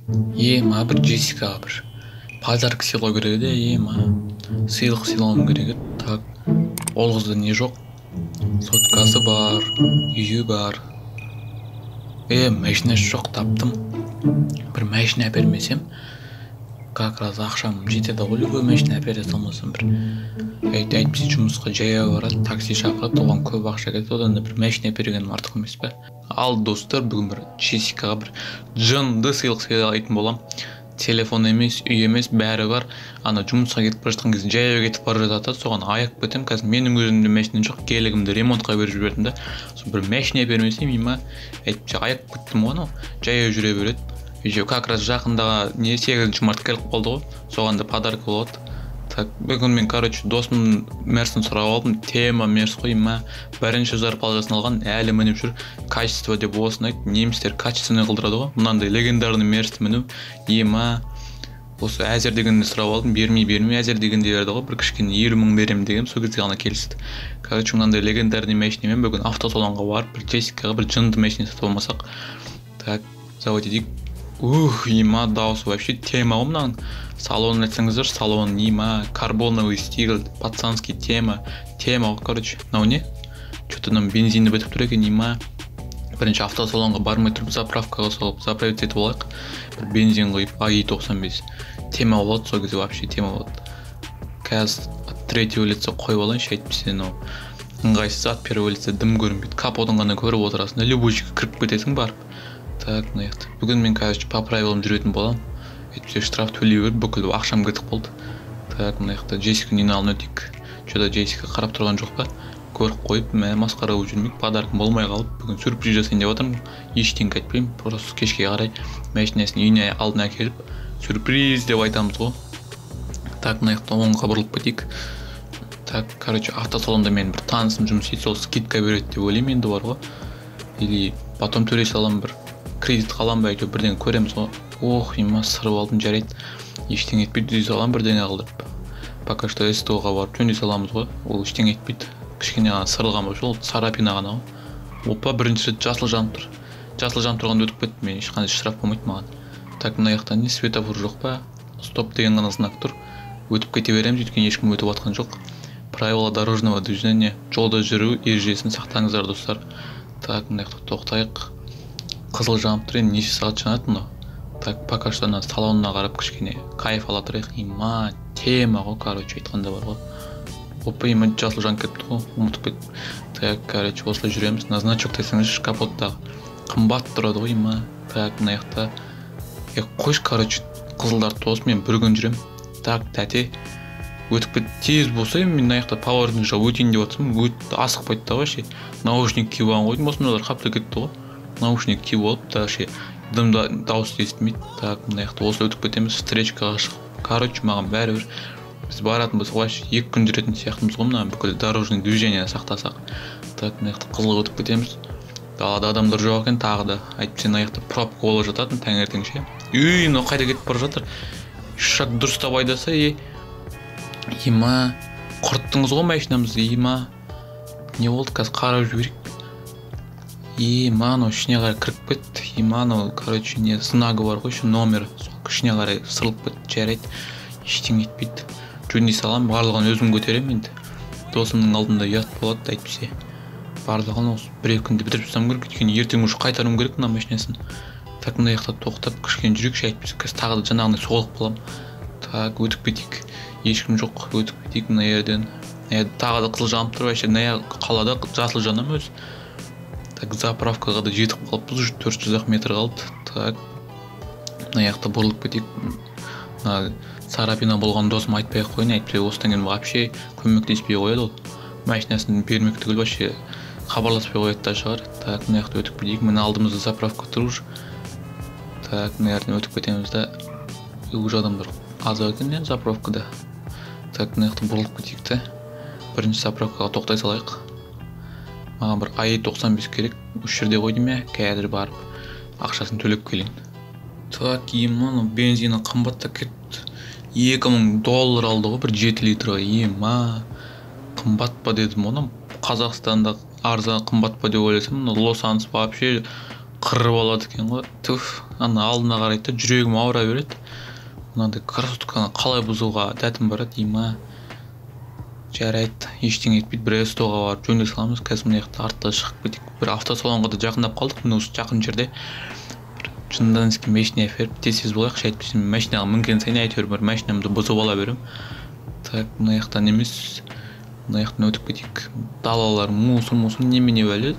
Ма бір Джессикаға бір подарок сыйлау керек еді, ма сыйлық сыйлауым керек еді. Так, ол қызда не жоқ? Соткасы бар, үйі бар. Машинасы жоқ, таптым. Бір машина әпермесем, как раз ақшам жетеді ғой, любой машина әпере салмасам. Бір әйтпесе жұмысқа жаяу барады, такси шақырады, оған көп ақша кетеді, одан да бір машина әпергенім артық емес пе? Ал достар, бүгін бір Джессикаға бір жынды сыйлық сыйлайтын болам. Телефон емес, үй емес, бәрі бар. Ана жұмысқа кетіп бара жатқан кезде жаяу кетіп бара жатады, соған аяп кетем. Қазір менің өзімде машинам жоқ, көлігімді ремонтқа беріп жібердім да. Сосын бір машина бермесем, әйтпесе аяп кеттім ғой, анау жаяу жүре береді. Как раз жақындағы 8 март келіп қалды ғой, соған да подарок болады. Так, бүгін мен, досым мерсін сұрап алдым. Тема мерс қой, бірінші зарплатасын алған, әлі мініп жүр. Качество деп осын айт, немістер качественный қылдырады ғой. Мынандай легендарный мерсті міну. Осы әзір дегенді сұрап алдым, бермей әзір дегенде берді ғой, бір кішкене 20 мың берем деген, сол кезде ғана келісті. Мынандай легендарный машинамен бүгін автосалонға барып, бір Джессикаға бір жынды машина сатып алмасақ. Так, завод едік. Дауысы вообще тема ғой мынаның. Салон айтсаңыздар, салон карбоновый стиль, пацанский тема ғой, мынау не? Что-то нам бензинді бітіп тұр екен, бірінші автосалонға бармай тұрып, заправкаға салып, заправить етіп олайық. Бір бензин қойып, АИ-95. Тема болады, сол кезде вообще тема болады. Қазір от третьего лица қойып алайыншы, әйтпесе ыңғайсыз, от первого лица дым көрінбейді. Капотын ғана көріп отырасың, любойчикке кіріп кетесің барып. Так, бүгін мен по правилам жүретін болам. Әйтпесе штраф төлей беріп, бүкіл ақшам кетіп болды. Так, Джессиканы нені алын өтейік. Что-то Джессика қарап тұрған жоқ па? Көріп қойып, масқара болып жүрмейік, подаркым болмай қалып, бүгін сюрприз жасайын деп отырмын. Ештеңе айтпаймын, просто кешке қарай машинасын үйіне алдына әкеліп, сюрприз деп айтамыз ғой. Так, оңға бұрылып кетейік. Так, автосалонда мен бір танысым жұмыс істейді, сол скидка береді деп ойлаймын, енді бар ғой. Или потом төлей салам, бір кредит қалам ба, әйтеуір бірдеңе көреміз ғой. Сырып алдым, жарайды. Ештеңе етпейді, дей салам, бірдеңе қалдырып. Пока что СТО-ға барып жөндей саламыз ғой, ол ештеңе етпейді. Кішкене ғана сырылған болып ол сарапина ғана ғой. Бірінші рет жасыл жанып тұр. Жасыл жанып тұрғанда өтіп кетті, мен ешқандай штраф болмайды маған. Так, мына жақтан не светофор жоқ па? Стоп деген ғана знак тұр. Өтіп кете береміз, өйткені ешкім өтіп жатқан жоқ. Правила дорожного движения, жолда жүру ережесін сақтаңыздар, достар. Так, мына жақта тоқтайық. Қызыл жанып тұр, енді неше сағат жанады мынау. Так, пока что салонына қарап кішкене кайф ала тұрайық. Тема ғой, айтқанда бар ғой. Жасыл жан кетті ғой, ұмытып кетті. Так, осылай жүреміз. Значок десеңіз капоттағы қымбат тұрады ғой, Так, мына жақта қойш, қызылдар тоз, мен бір күн жүрем. Так, тәте өтіп кетті. Тез болса, мен мына жақта поворотник жауып өтейін деп жатсам, асықпайды да ғой, наушник киіп алған қойдым, осындай қапты кетті ғой. Наушник киіп алып, дымда дауыс естімейді. Так, мына жақта осылай өтіп кетеміз, встречкаға шығып. Маған бәрібір біз баратын болса, 2 күн жүретін сияқтымыз ғой, бүкіл дорожный движение сақтасақ. Так, мына жақта қызылға өтіп кетеміз. Далада адамдар жоқ екен, тағы да. Әйтпесе мына жақта пробка болып жататын таңертең ше. Мынау қайда кетіп бара жатыр? Шаг дұрыстап айдаса, құрттыңыз ғой машинамызды, не болды, қазір қарап жіберейік. Мынау ішіне қарай кіріп кетті. Мынау, не знагы бар ғой, номер, ішіне қарай сырылып кетті, жарайды. Ештеңе етпейді. Жөндей салам, барлығын өзім көтерем енді. Досымның алдында ұят болады, әйтпесе. Барлығын осы 1-2 күнде бітіріп тастам керек, өйткені ертең уже қайтаруым керек мына машинасын. Так, мына жақта тоқтап кішкене жүрейікші, әйтпесе қазір тағы да жаңағындай соғылып қалам. Так, өтіп кетейік. Ешкім жоқ, өтіп кетейік мына жерден. Тағы да қызыл жанып тұр, мына қалада жасыл жанам өзі. Так, заправкаға да жетіп қалыппыз, 400 метр қалды. Так, мына жақта бұрылып кетейік. Сарапина болған досым айтпай қойын, әйтпесе осыдан кейін вообще көмектеспей қояды ол. Машинасын бермек түгіл вообще хабарласпай қояды да шығар. Так, мына жақта өтіп кетейік. Мына алдымызда заправка тұр уже. Так, мына жерден өтіп кетеміз да. Уже адамдар аз екен заправкада. Так, мына жақта бұрылып кетейік та. Бірінші заправкаға тоқтай салайық. Маған бір АИ-95 керек. Үш жерде қойдым қазір барып ақшасын төлеп келейін. Так, бензина қымбаттап кетті. $2000 алды ғой, бір 7 литрға. Қымбат па дедім, оны Қазақстанда арзан қымбат па деп ойласам, Лос-Анджелес вообще қырып алады екен ғой. Түф, ана алдына қарайды да жүрегім ауыра береді. Мынандай красотканы қалай бұзуға дәтім барады дейма. Жарайды, ештеңе етпейді. Бір рестоға барып жөндей саламыз. Қазір мына жақта артта шығып кетейік. Бір автосалонға да жақындап қалдық. Мына осы жақын жерде Жынданский машина беріп тез болайық. Әйтпесе машинаға мінген сайын әйтеуір бір машинамды бұзып ала берем. Так, мына жақтан емес, мына жақтан өтіп кетейік. Далалар мусор немене бәле.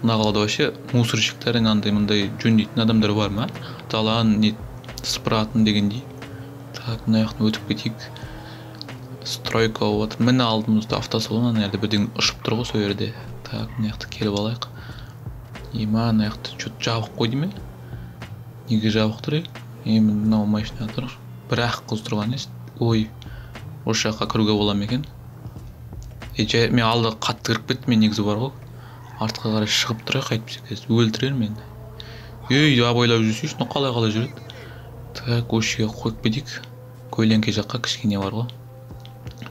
Мына қалада вообще мусорщиктер мындай жөндейтін адамдар бар ма? Даланы не сыпыратын дегендей. Так, мына жақтан өтіп кетейік. Стройка болып жатыр. Міне алдымызда автосалон, ана жерде бірдеңе ұшып тұр ғой сол жерде. Так, мына жақта келіп алайық. Ема, мына жақта что-то жабық қой дейме? Неге жабық тұр? Мынау машина тұр. Бірақ қыз тұрған емес. Ой, осы жаққа кіруге бола ма екен? Мен алда қатты кіріп кеттім, мен негізі бар ғой. Артқа қарай шығып тұрайық, әйтпесе қазір өлтірер мені. Абайлап жүрсейші, қалай жүреді? Так, осы жерге қойып кетейік. Көйленке жаққа кішкене бар ғой.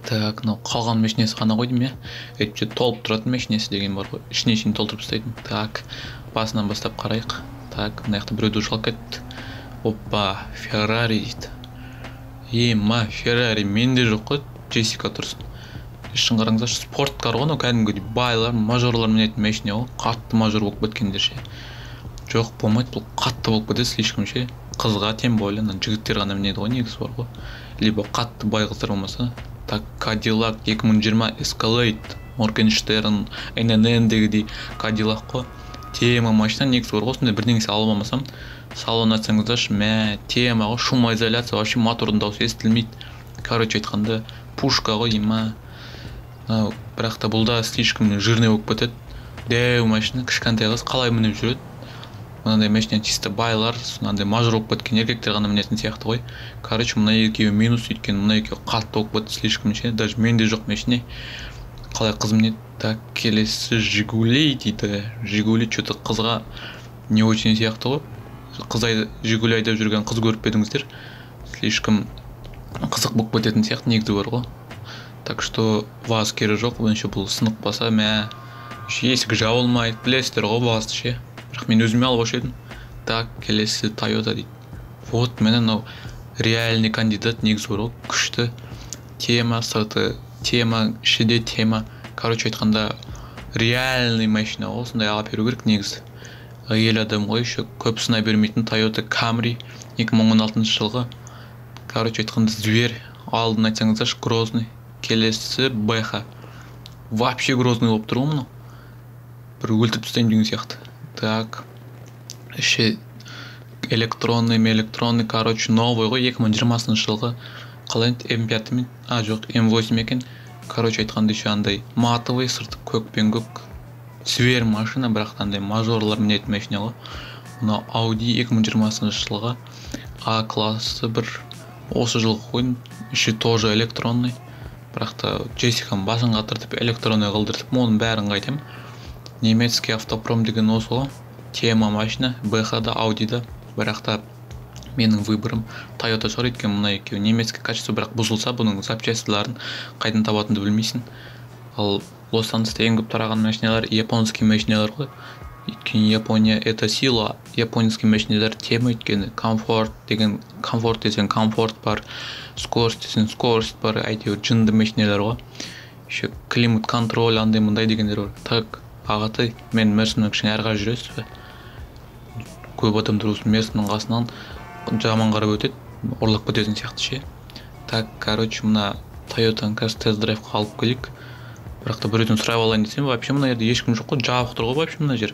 Так, мынау қалған машинесі ғана ғой дейм, әйтпесе толып тұратын машинесі деген бар ғой. Ішіне шейін толтырып тастайтын. Так, басынан бастап қарайық. Так, мына жақта біреуді ұшалып кетті. Опа, Феррари дейді. Ма, Феррари менде жоқ қой, Джессика тұрсын. Шын қараңыздаршы, спорткар ғой, кәдімгідей байлар, мажорлар мінетін машина ғой. Қатты мажор болып кеткендер ше. Жоқ, болмайды, бұл қатты болып кетеді слишком ше. Қызға тем более, жігіттер ғана мінеді ғой, негізі бар ғой. Либо қатты бай қыздар болмаса. Так, Cadillac 2020 Escalade, Morgenstern, NNN дегідей Cadillac қой. Тема машина негізі бар ғой, сондай бірдеңесі алып алмасам, салон айтсаңыздаршы, тема ғой, шумоизоляция, вообще мотордың дауысы естілмейді. Короче айтқанда, пушка ғой дейма. Бірақ та бұл да слишком жирный болып кетеді. Дәу машина, кішкентай қыз қалай мініп жүреді? Мынандай машина чисто байлар, мынандай мажор болып кеткен еркектер ғана мінетін сияқты ғой. Короче, мына екеуі минус өйткені, мына екеуі қатты болып кетті слишком ше. Даже менде жоқ машина. Қалай қыз мінеді? Так, келесі Жигули дейді. Жигули что-то қызға не очень сияқты ғой. Қыз Жигули айдап жүрген қыз көріп едіңіздер. Слишком қызық болып кететін сияқты негізі бар ғой. Так что ваз кері жоқ, онша бұл сынып баса, есік жабылмайды, білесіздер ғой вазды ше. Бірақ мен өзіме алып ош едім. Так, келесі Toyota дейді. Вот, мынау реальный кандидат негізі бар ғой, күшті. Тема, сырты, тема, ішіде тема. Короче айтқанда, реальный машина ғой, сондай алып беру керек негізі. Ел адам ғой, еще көп сынай бермейтін Toyota Camry 2016 жылғы. Короче айтқанда, зверь. Алдын айтсаңыздаршы, грозный. Келесі Бэха. Вообще грозный болып тұр ғой мұны. Бір өлтіріп тастайын деген сияқты. Так. Еще электронный, короче, новый ғой, 2020 жылғы. Қалай М5 мен, жоқ, М8 екен. Короче айтқанда еще андай матовый, сырты көкпен көк. Зверь машина, бірақ андай мажорлар мінетін машина ғой. Мына Audi 2020 жылғы. А классы бір осы жылғы қойын. Еще тоже электронный. Бірақ та Джессиканы басын қатыртып электронный қылдыртып, оның бәрін қайтем. Немецкий автопром деген осы ғой. Тема машина, БХ-да, Audi-да. Бірақ та менің выборым Toyota шығар, өйткені мына екеуі немецкий качество, бірақ бұзылса, бұның запчастьларын қайдан табатынды білмейсің. Ал Лос-Анджелесте ең көп тараған машиналар японский машиналар ғой. Өйткені Япония это сила. Японский машиналар тема, өйткені комфорт десең комфорт бар, скорость десең скорость бар, әйтеуір жынды машиналар ғой. Еще климат контроль андай мындай дегендер бар. Так, ағатай, мен Мерсінің кішкене әрі қарай жүресіз бе? Көп адамдар осы Мерсінің қасынан жаман қарап өтеді, ұрлап кететін сияқты ше. Так, короче, мына Toyota'ны қазір тест-драйвқа алып келейік. Бірақ та біреуден сұрап алайын десем, вообще мына жерде ешкім жоқ қой, жабық тұр ғой вообще мына жер.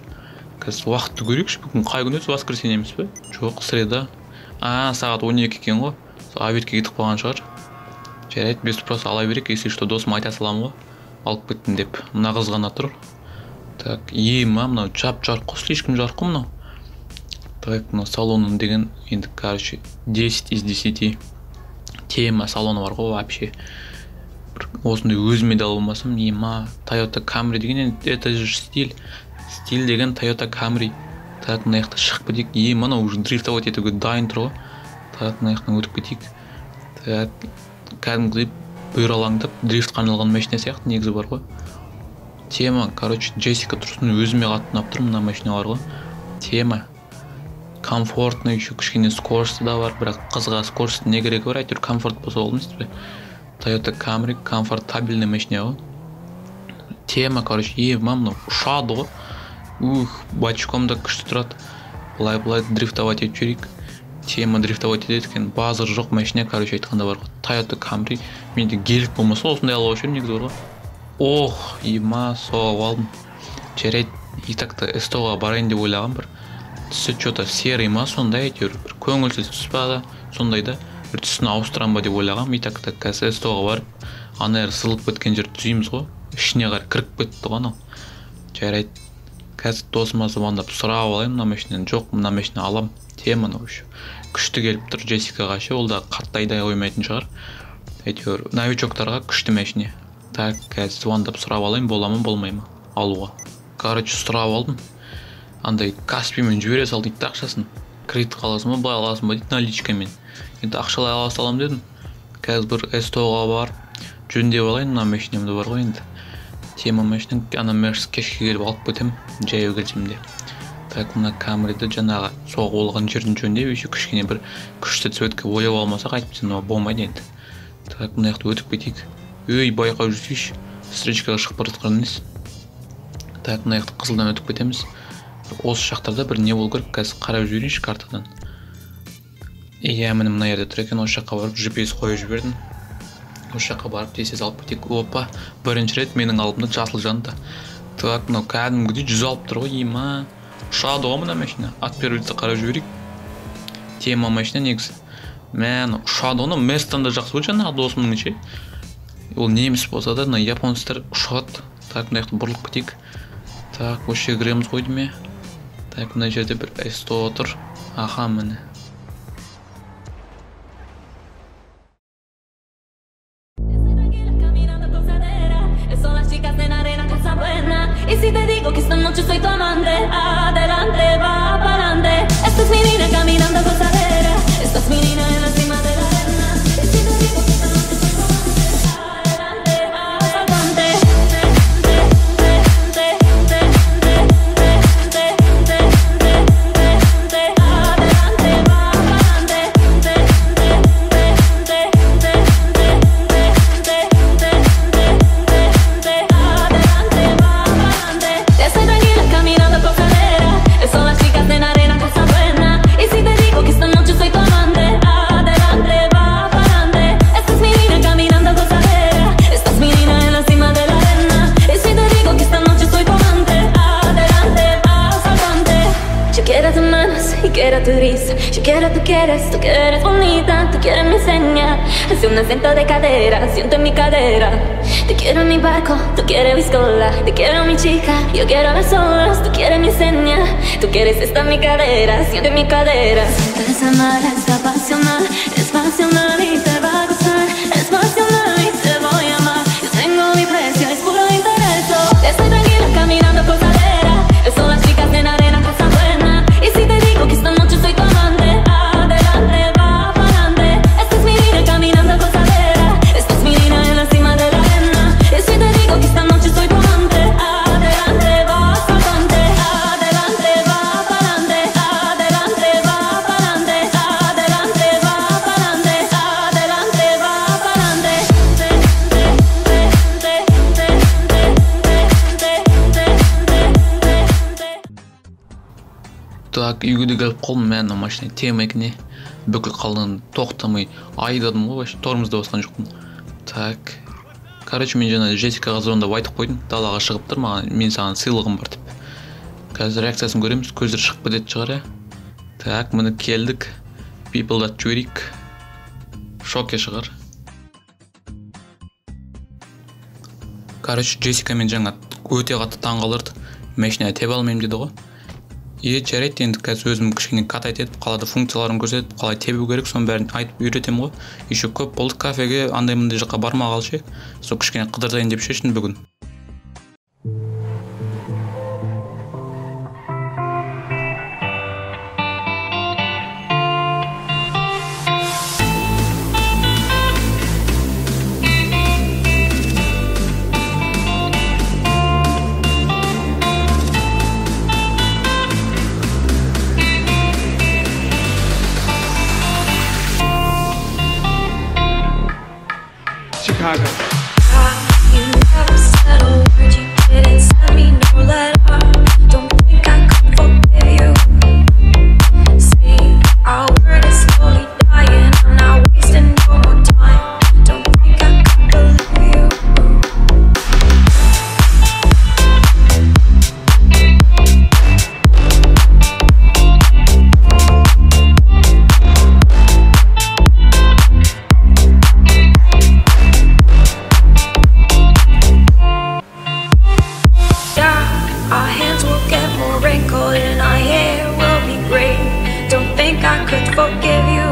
Қазір уақытты көрейікші, бүгін қай күн өтсе, воскресенье емес пе? Жоқ, среда. Сағат 12 екен ғой. Обедке кетіп қалған шығар. Жарайды, без просто ала берейік, если что досым айта саламын ғой. Алып кеттім деп. Мына қыз ғана тұр. Так, мынау жап-жарық қой, слишком жарық қой мынау. Так, мына салонын деген енді, короче, 10 из 10. Тема салоны бар ғой вообще. Осындай өзіме де болмасам, Toyota Camry деген, это же стиль. Стиль деген Toyota Camry. Так, мына жақта шығып кетейік. Мынау уже дрифтовать етуге дайын тұр ғой. Так, мына жақтан өтіп кетейік. Так, кәдімгідей бұйралаңдап дрифтқа арналған машина сияқты негізі бар ғой. Тема, короче, Джессика тұрсын өзіме қатты ұнап тұр, мына машина бар ғой. Тема, комфортный еще кішкене скорості да бар, бірақ қызға скорості не керегі бар, әйтеуір комфорт болса болды емес пе. Toyota Camry комфортабельный машина ғой. Тема, короче, мынау ұшады ғой. Бачком да күшті тұрады. Былай дрифтовать етіп жүрейік. Тема дрифтовать етеді екен. Базар жоқ машина, короче, айтқанда бар ғой. Toyota Camry. Менде гелік болмаса осындай алып жүрмін негізі бар ғой. Соғып алдым. Жарайды, и так-то S100-ға барайын деп ойлаған бір. Түсі что-то серый ма, сондай әйтеуір бір көңілсіз түс па да, сондай да. Бір түсін ауыстырам ба деп ойлағам. И так-то қазір S100-ға барып, ана сылып кеткен жерді түзейміз ғой. Ішіне қарай кіріп кетті ғой анау. Жарайды. Қазір досыма звондап сұрап алайын мына машинаны. Жоқ, мына машина алам. Тема мынау еще. Күшті келіп тұр Джессикаға ше, ол да қатты айдай қоймайтын шығар. Әйтеуір новичоктарға күшті машина. Так, қазір звондап сұрап алайын, бола ма, болмай ма алуға. Короче, сұрап алдым. Андай Каспиймен жібере сал дейді ақшасын. Кредит қаласың ба, былай аласың ба дейді наличкамен. Енді ақшалай ала салам дедім. Қазір бір S100-ға бар. Жөндеп алайын, мына машинамда бар ғой енді. Тема машина, ана Мерс кешке келіп алып кетем, жаяу келсем де. Так, мына Камриді жаңағы соғып болған жерін жөндеп, еще кішкене бір күшті цветке бояп алмасақ айтпасам, болмайды енді. Так, мына жақты өтіп кетейік. Байқау жүрсейші, встречкаға шығып бара жатқан емес. Так, мына жақты қызылдан өтіп кетеміз. Осы шақтарда бір не болу керек, қазір қарап жіберейінші картадан. Міне мына жерде тұр екен, осы жаққа барып GPS қойып жібердім. Осы жаққа барып тез алып кетейік. Бірінші рет менің алдымда жасыл жанды. Так, мынау кәдімгідей 100 алып тұр ғой, ұшады ғой мына машина. От первый лица қарап жіберейік. Тема машина негізі. Ұшады ғой, Местан да жақсы ғой жаңағы досымның ше. Ол неміс болса да, японецтер ұшады. Так, мына жақты бұрылып кетейік. Так, осы жерге кіреміз ғой деме. Так, мына жерде бір S100 тұр. Міне. Y si te digo que esta noche soy tu amante, adelante, va pa'lante. Esta es mi niña caminando gozadera. Esta es mi niña en la cima de la arena. Y si te digo que esta noche soy tu amante, adelante, va pa'lante. Quiero tu risa, yo quiero tú que eres bonita, tú quieres mi seña. Hace un acento de cadera, siento en mi cadera. Te quiero en mi barco, tú quieres viscola. Te quiero mi chica, yo quiero las olas, tú quieres mi seña. Tú quieres esta en mi cadera, siento en mi cadera. Sientes amar, es pasional y te va a gustar. Es pasional y te voy a amar. Yo tengo mi precio, es puro interés. Estoy tranquila caminando por cadera. Son las chicas en arena, cosa buena. Y si te digo que esta noche soy tu amante, adelante, va pa'lante. Esta es mi niña caminando gozadera. Esta es mi niña en la cima de la arena. Y si te digo que esta noche soy tu amante, adelante, va pa'lante. Adelante, va pa'lante. Adelante, va pa'lante. Adelante, va pa'lante. Adelante, va pa'lante. Так, үйге де келіп қалдым, мына машина тема екіне бүкіл қалдығын тоқтамай айдадым ғой, тормозда басқан жоқпын. Так, короче, мен жаңа Джессикаға звондап айтып қойдым, далаға шығып тұр, мен саған сыйлығым бар деп. Қазір реакциясын көреміз, көздері шығып кетеді шығар. Так, міне келдік, People жүрейік, шоке шығар. Короче, Джессика мен жаңа өте қатты таңғалдырды, машина тебе алмаймын деді ғой. Жарайды, енді қазір өзім кішкене катать етіп, қалада функцияларын көрсетіп, қалай тебу керек, соның бәрін айтып үйретем ғой. Еще көп болды кафеге, андай-мындай жаққа бармағалы ше. Сол кішкене қыдыртайын деп шештім бүгін. Chicago. You never said a word, you didn't send me no letter. Don't think I could forgive you. See, our word is slowly dying. I'm not wasting no more time. Don't think I could believe you. Our hands will get more wrinkled and our hair will be gray. Don't think I could forgive you.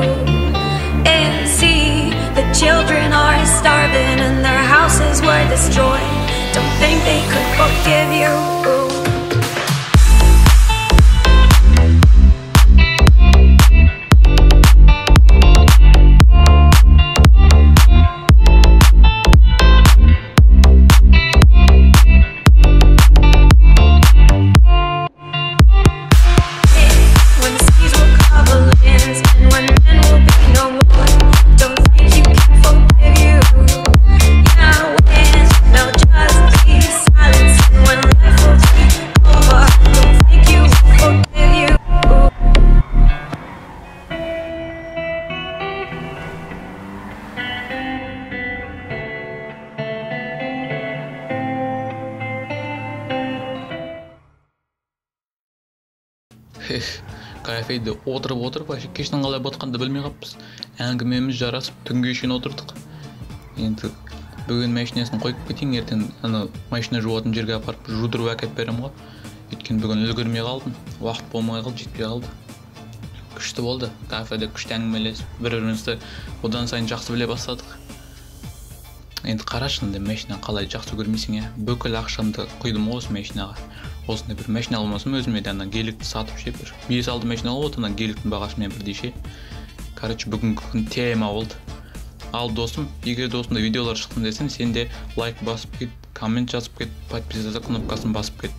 And see, the children are starving and their houses were destroyed. Don't think they could forgive you. Kafede отырып кештің қалай батқанды білмей қаппыз. Әңгімеміз жарасып түнге шейін отырдық. Енді бүгін машинасын қойып кетейін, ертең ана машина жуатын жерге апарып жудырып әкеп берем ғой. Өйткені бүгін үлгермей қалдым. Уақыт болмай қалды, жетпей қалды. Күшті болды. Кафеде күшті әңгімелесіп, бір-бірімізді одан сайын жақсы біле бастадық. Енді қарашын, машина қалай жақсы көрмейсің, иә? Бүкіл ақшамды құйдым осы машинаға. Осындай бір машина алмасым өзіме де ана геликті сатып ше, бір 5-6 машина алып отыр, ана геликтің бағасымен бірдей ше. Короче, бүгінгі күн тема болды. Ал досым, егер де осындай видеолар шықтым десең, сен де лайк басып кет, коммент жазып кет, подписаться кнопкасын басып кет.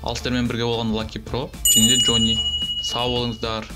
Ал сіздермен бірге болған Lucky Pro және де Джонни. Сау болыңыздар.